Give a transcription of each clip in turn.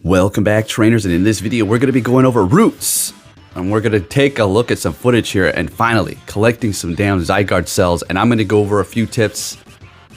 Welcome back, trainers, and in this video we're going to be going over roots, and we're going to take a look at some footage here and finally collecting some damn Zygarde cells, and I'm going to go over a few tips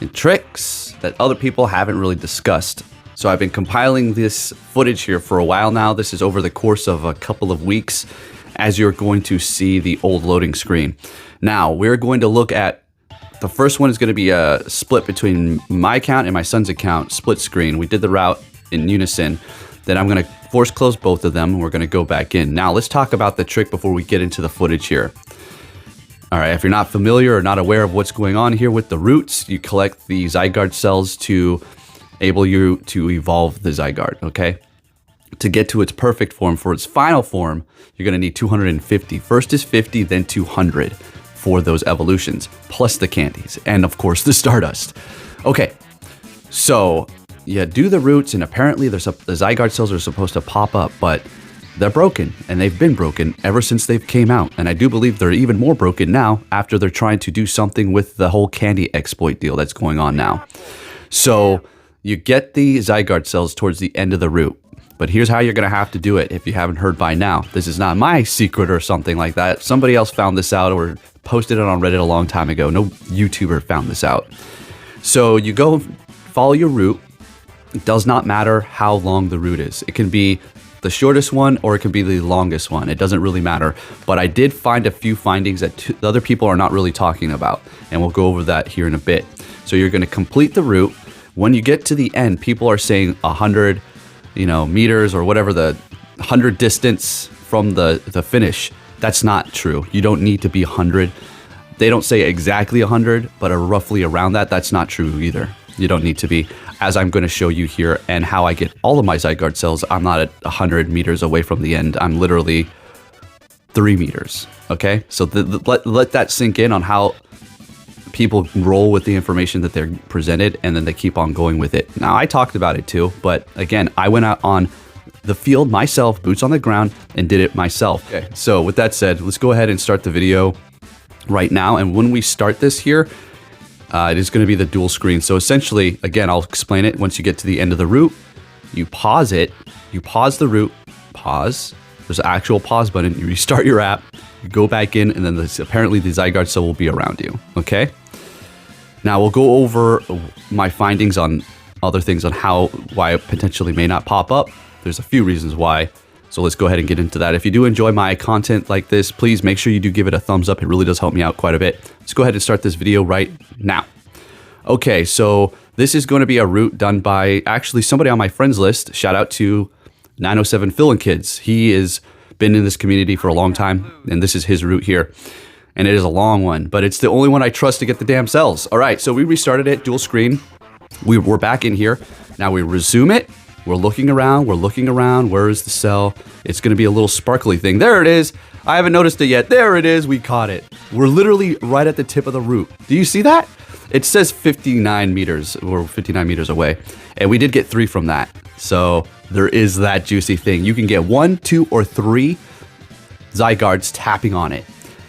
and tricks that other people haven't really discussed. So I've been compiling this footage here for a while now. This is over the course of a couple of weeks, as you're going to see the old loading screen. Now we're going to look at the first one is going to be a split between my account and my son's account, split screen. We did the route in unison. Then I'm going to force close both of them and we're going to go back in. Now let's talk about the trick before we get into the footage here. All right, if you're not familiar or not aware of what's going on here with the roots, you collect the Zygarde cells to enable you to evolve the Zygarde, okay? To get to its perfect form, for its final form, you're going to need 250. First is 50, then 200 for those evolutions, plus the candies, and of course the Stardust. Okay, so you do the roots, and apparently the Zygarde cells are supposed to pop up, but they're broken, and they've been broken ever since they've came out. And I do believe they're even more broken now after they're trying to do something with the whole candy exploit deal that's going on now. So you get the Zygarde cells towards the end of the route, but here's how you're going to have to do it if you haven't heard by now. This is not my secret or something like that. Somebody else found this out or posted it on Reddit a long time ago. No YouTuber found this out. So you go follow your route. It does not matter how long the route is. It can be the shortest one or it can be the longest one. It doesn't really matter. But I did find a few findings that the other people are not really talking about. And we'll go over that here in a bit. So you're going to complete the route. When you get to the end, people are saying 100, meters or whatever, the 100 distance from the finish. That's not true. You don't need to be 100. They don't say exactly 100, but roughly around that. That's not true either. You don't need to be, as I'm going to show you here, and how I get all of my Zygarde cells. I'm not at 100 meters away from the end. I'm literally 3 meters. Okay, so let that sink in on how people roll with the information that they're presented, and then they keep on going with it. Now, I talked about it too, but again, I went out on the field myself, boots on the ground, and did it myself. Okay, so with that said, let's go ahead and start the video right now. And when we start this here, it is going to be the dual screen. So essentially, again, I'll explain it. Once you get to the end of the route, you pause it, you pause the route, pause. There's an actual pause button. You restart your app, you go back in, and then apparently the Zygarde cell will be around you. Okay. Now we'll go over my findings on other things on why it potentially may not pop up. There's a few reasons why. So let's go ahead and get into that. If you do enjoy my content like this, please make sure you do give it a thumbs up. It really does help me out quite a bit. Let's go ahead and start this video right now. Okay, so this is going to be a route done by actually somebody on my friends list. Shout out to 907 Phil Kids. He has been in this community for a long time, and this is his route here. And it is a long one, but it's the only one I trust to get the damn cells. All right, so we restarted it, dual screen. We're back in here. Now we resume it. We're looking around. Where is the cell? It's going to be a little sparkly thing. There it is. I haven't noticed it yet. There it is. We caught it. We're literally right at the tip of the route. Do you see that? It says 59 meters. We're 59 meters away. And we did get 3 from that. So there is that juicy thing. You can get 1, 2, or 3 Zygardes tapping on it.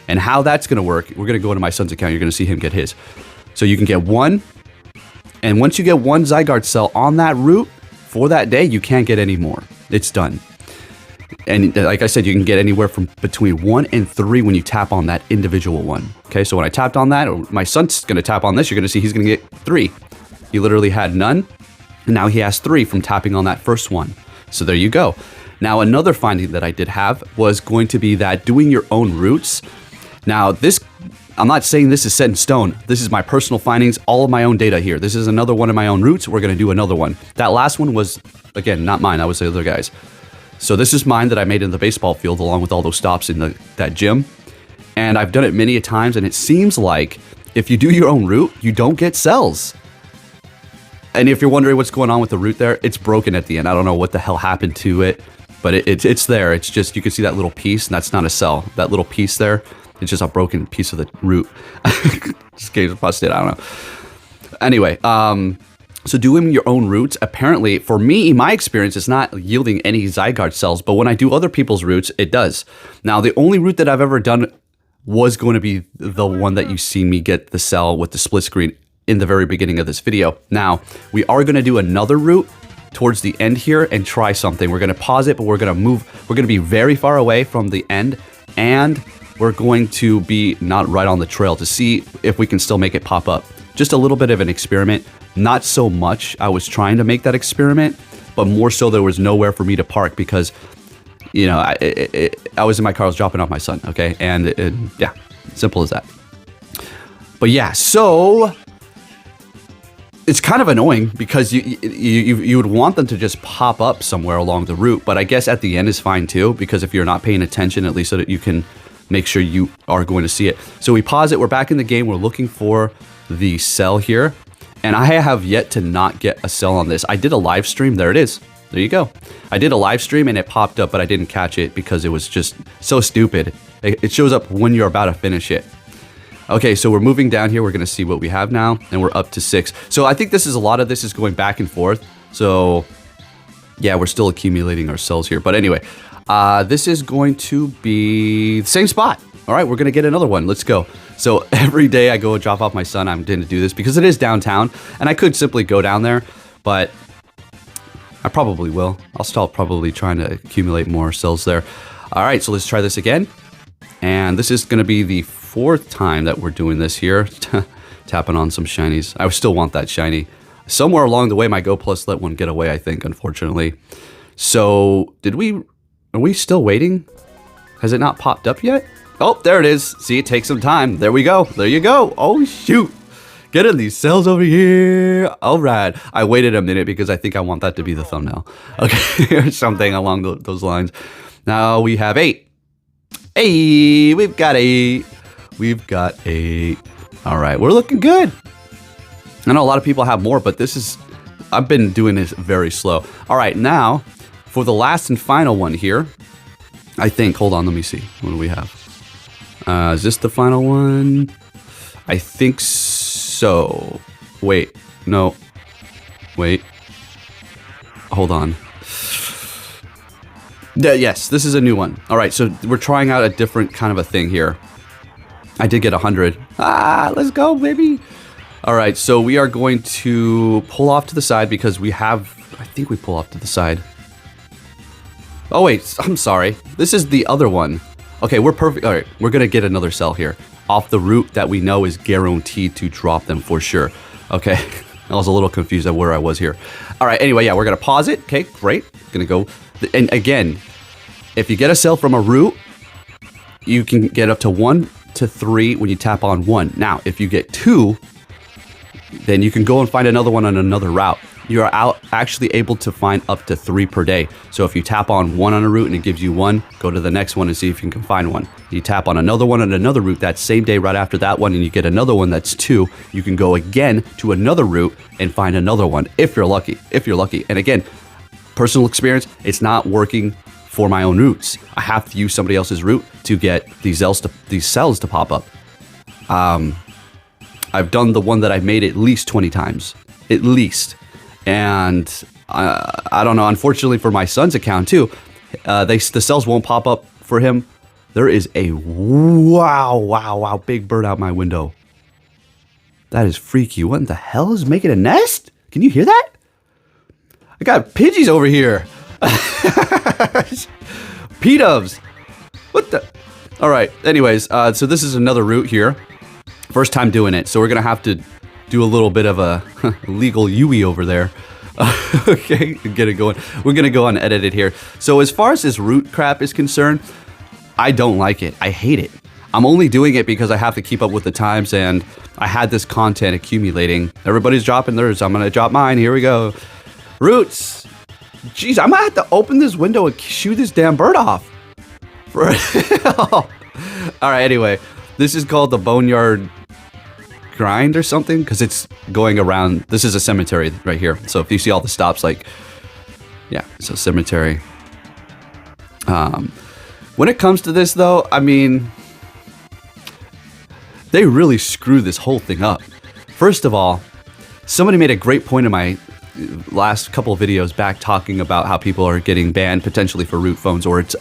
And how that's going to work, we're going to go into my son's account. You're going to see him get his. So you can get 1. And once you get 1 Zygarde cell on that route, for that day, you can't get any more. It's done. And like I said, you can get anywhere from between 1 and 3 when you tap on that individual one. Okay, so when I tapped on that, or my son's going to tap on this, you're going to see he's going to get 3. He literally had none, and now he has 3 from tapping on that first one. So there you go. Now, another finding that I did have was going to be that doing your own routes. Now, I'm not saying this is set in stone. This is my personal findings, all of my own data here. This is another one of my own routes. We're going to do another one. That last one was, again, not mine. That was the other guy's. So this is mine that I made in the baseball field along with all those stops in that gym. And I've done it many a times, and it seems like if you do your own route, you don't get cells. And if you're wondering what's going on with the route there, it's broken at the end. I don't know what the hell happened to it, but it's there. It's just, you can see that little piece, and that's not a cell. That little piece there, it's just a broken piece of the root. This game's busted. I don't know. Anyway, so doing your own routes, apparently, for me, my experience, is not yielding any Zygarde cells. But when I do other people's routes, it does. Now, the only route that I've ever done was going to be the one that you see me get the cell with the split screen in the very beginning of this video. Now, we are going to do another route towards the end here and try something. We're going to pause it, but we're going to move. We're going to be very far away from the end, and we're going to be not right on the trail to see if we can still make it pop up. Just a little bit of an experiment. Not so much I was trying to make that experiment, but more so there was nowhere for me to park because, you know, I was in my car, I was dropping off my son, okay? And yeah, simple as that. But yeah, so it's kind of annoying because you would want them to just pop up somewhere along the route, but I guess at the end is fine too, because if you're not paying attention, at least so that you can make sure you are going to see it. So we pause it, we're back in the game, we're looking for the cell here, and I have yet to not get a cell on this. I did a live stream, there it is. There you go. I did a live stream and it popped up, but I didn't catch it because it was just so stupid. It shows up when you're about to finish it. Okay, so we're moving down here. We're going to see what we have now, and we're up to 6. So I think a lot of this is going back and forth. So yeah, we're still accumulating our cells here. But anyway, this is going to be the same spot. All right, we're going to get another one. Let's go. So every day I go and drop off my son. I'm going to do this because it is downtown, and I could simply go down there, but I probably will. I'll start probably trying to accumulate more cells there. All right, so let's try this again. And this is going to be the 4th time that we're doing this here. Tapping on some shinies. I still want that shiny. Somewhere along the way, my Go Plus let one get away, I think, unfortunately. So, are we still waiting? Has it not popped up yet? Oh, there it is. See, it takes some time. There we go. There you go. Oh, shoot. Getting these cells over here. All right. I waited a minute because I think I want that to be the thumbnail. Okay, or something along those lines. Now we have 8. Hey, we've got 8. We've got 8. All right, we're looking good. I know a lot of people have more, but I've been doing this very slow. All right, now for the last and final one here, I think, hold on, let me see. What do we have? Is this the final one? I think so. Wait, no. Wait. Hold on. Yes, this is a new one. All right, so we're trying out a different kind of a thing here. I did get 100. Let's go, baby. All right, so we are going to pull off to the side because I think we pull off to the side. Oh, wait, I'm sorry. This is the other one. Okay, we're perfect. All right, we're going to get another cell here off the route that we know is guaranteed to drop them for sure. Okay, I was a little confused at where I was here. All right, anyway, yeah, we're going to pause it. Okay, great. Going to go. And again, if you get a cell from a route, you can get up to 1 to 3 when you tap on 1. Now, if you get 2, then you can go and find another one on another route. You're actually able to find up to 3 per day. So if you tap on 1 on a route and it gives you 1, go to the next one and see if you can find 1. You tap on another one on another route that same day right after that one and you get another one that's 2. You can go again to another route and find another one if you're lucky. And again, personal experience, it's not working for my own routes. I have to use somebody else's route to get these cells to pop up. I've done the one that I've made at least 20 times, at least. And I don't know, unfortunately for my son's account too, the cells won't pop up for him. There is a wow, big bird out my window. That is freaky. What in the hell is making a nest? Can you hear that? I got Pidgeys over here. P-dubs. What the? All right. Anyways, so this is another route here. First time doing it. So we're going to have to do a little bit of a legal Yui over there. Okay, get it going. We're going to go unedited here. So as far as this route crap is concerned, I don't like it. I hate it. I'm only doing it because I have to keep up with the times and I had this content accumulating. Everybody's dropping theirs. I'm going to drop mine. Here we go. Roots. Jeez, I might have to open this window and shoot this damn bird off. All right, anyway. This is called the Boneyard Grind or something because it's going around. This is a cemetery right here. So if you see all the stops, like, yeah, it's a cemetery. When it comes to this, though, I mean, they really screw this whole thing up. First of all, somebody made a great point in my last couple of videos back talking about how people are getting banned potentially for root phones, or it's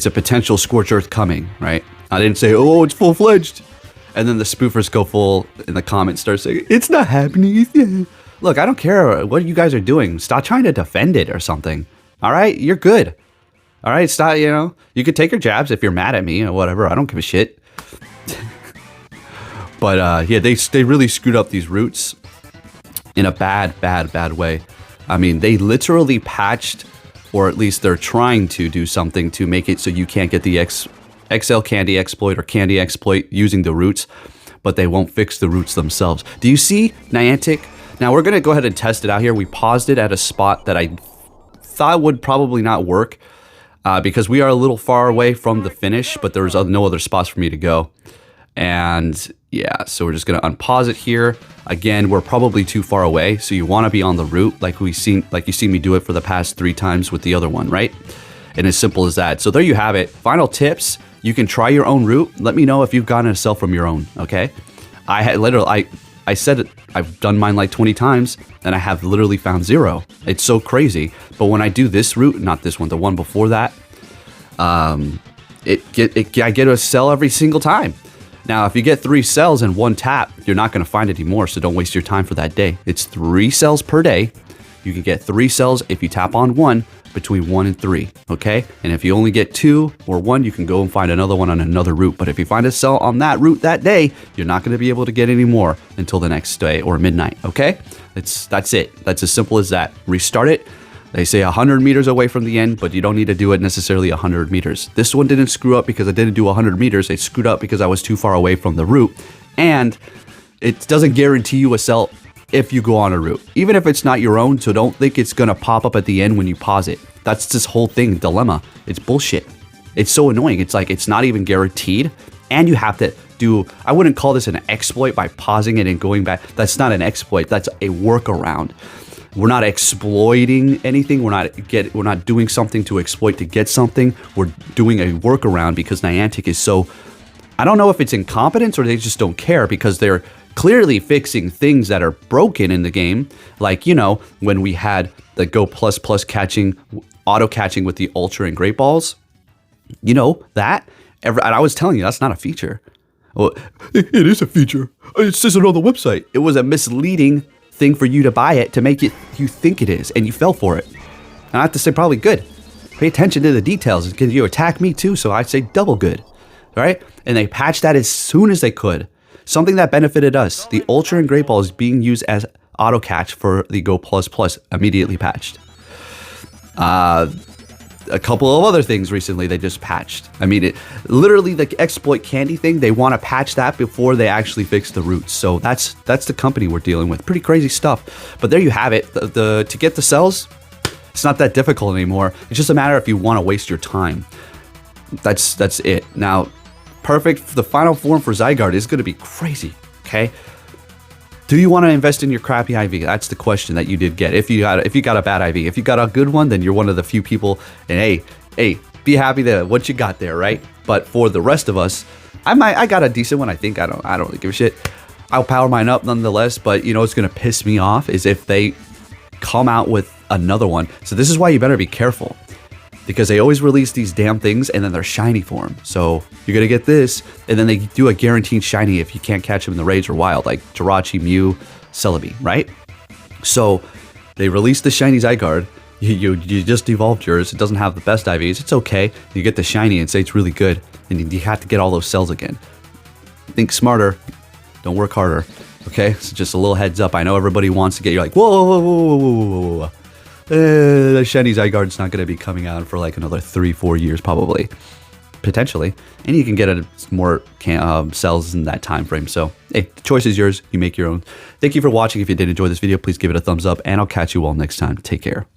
a potential scorch earth coming, right? I didn't say, oh, it's full-fledged. And then the spoofers go full in the comments, start saying, it's not happening. Look, I don't care what you guys are doing. Stop trying to defend it or something. All right? You're good. All right? Stop, you know. You could take your jabs if you're mad at me or whatever. I don't give a shit. But yeah, they really screwed up these routes in a bad way. I mean, they literally patched, or at least they're trying to do something to make it so you can't get the XL candy exploit or candy exploit using the routes, but they won't fix the routes themselves. Do you see Niantic? Now we're gonna go ahead and test it out here. We paused it at a spot that I thought would probably not work because we are a little far away from the finish, but there's no other spots for me to go. And yeah, so we're just gonna unpause it here. Again, we're probably too far away, so you wanna be on the route like you see me do it for the past 3 times with the other one, right? And as simple as that. So there you have it. Final tips, you can try your own route. Let me know if you've gotten a cell from your own, okay? I said it, I've done mine like 20 times, and I have literally found 0. It's so crazy. But when I do this route, not this one, the one before that, I get a cell every single time. Now, if you get 3 cells in one tap, you're not going to find any more, so don't waste your time for that day. It's 3 cells per day. You can get 3 cells if you tap on one, between 1 and 3, okay? And if you only get 2 or 1, you can go and find another one on another route. But if you find a cell on that route that day, you're not going to be able to get any more until the next day or midnight, okay? That's it. That's as simple as that. Restart it. They say 100 meters away from the end, but you don't need to do it necessarily 100 meters. This one didn't screw up because I didn't do 100 meters. It screwed up because I was too far away from the route. And it doesn't guarantee you a cell if you go on a route, even if it's not your own. So don't think it's going to pop up at the end when you pause it. That's this whole thing, dilemma. It's bullshit. It's so annoying. It's like, it's not even guaranteed. And you have to do, I wouldn't call this an exploit by pausing it and going back. That's not an exploit. That's a workaround. We're not exploiting anything. We're not doing something to exploit to get something. We're doing a workaround because Niantic is so, I don't know if it's incompetence or they just don't care, because they're clearly fixing things that are broken in the game. Like, you know, when we had the Go Plus Plus catching, auto catching with the Ultra and Great Balls, you know, that, and I was telling you, that's not a feature. Well, it is a feature. It says it on the website. It was a misleading thing for you to buy it to make it you think it is, and you fell for it. And I have to say, probably good. Pay attention to the details because you attack me too, so I'd say double good. All right? And they patched that as soon as they could. Something that benefited us. The Ultra and Great Ball is being used as auto catch for the Go Plus Plus, immediately patched. A couple of other things recently they just patched. I mean, literally the exploit candy thing, they want to patch that before they actually fix the roots. So that's the company we're dealing with. Pretty crazy stuff. But there you have it. To get the cells, it's not that difficult anymore. It's just a matter if you want to waste your time. That's it. Now, perfect. The final form for Zygarde is going to be crazy. Okay. Do you want to invest in your crappy IV? That's the question that you did get. If you got a bad IV, if you got a good one, then you're one of the few people. And hey, be happy that what you got there, right? But for the rest of us, I got a decent one. I think I don't really give a shit. I'll power mine up nonetheless. But you know what's gonna piss me off is if they come out with another one. So this is why you better be careful, because they always release these damn things and then they're shiny for them. So you're going to get this, and then they do a guaranteed shiny if you can't catch them in the raids or wild, like Jirachi, Mew, Celebi, right? So they released the shiny Zygarde. You just evolved yours. It doesn't have the best IVs. It's okay. You get the shiny and say it's really good, and you have to get all those cells again. Think smarter. Don't work harder. Okay? So just a little heads up. I know everybody wants to get, you're like, whoa. The shiny Zygarde's not going to be coming out for like another 3-4 years probably, potentially, and you can get more cells in that time frame. So hey, the choice is yours. You make your own. Thank you for watching. If you did enjoy this video, please give it a thumbs up, and I'll catch you all next time. Take care.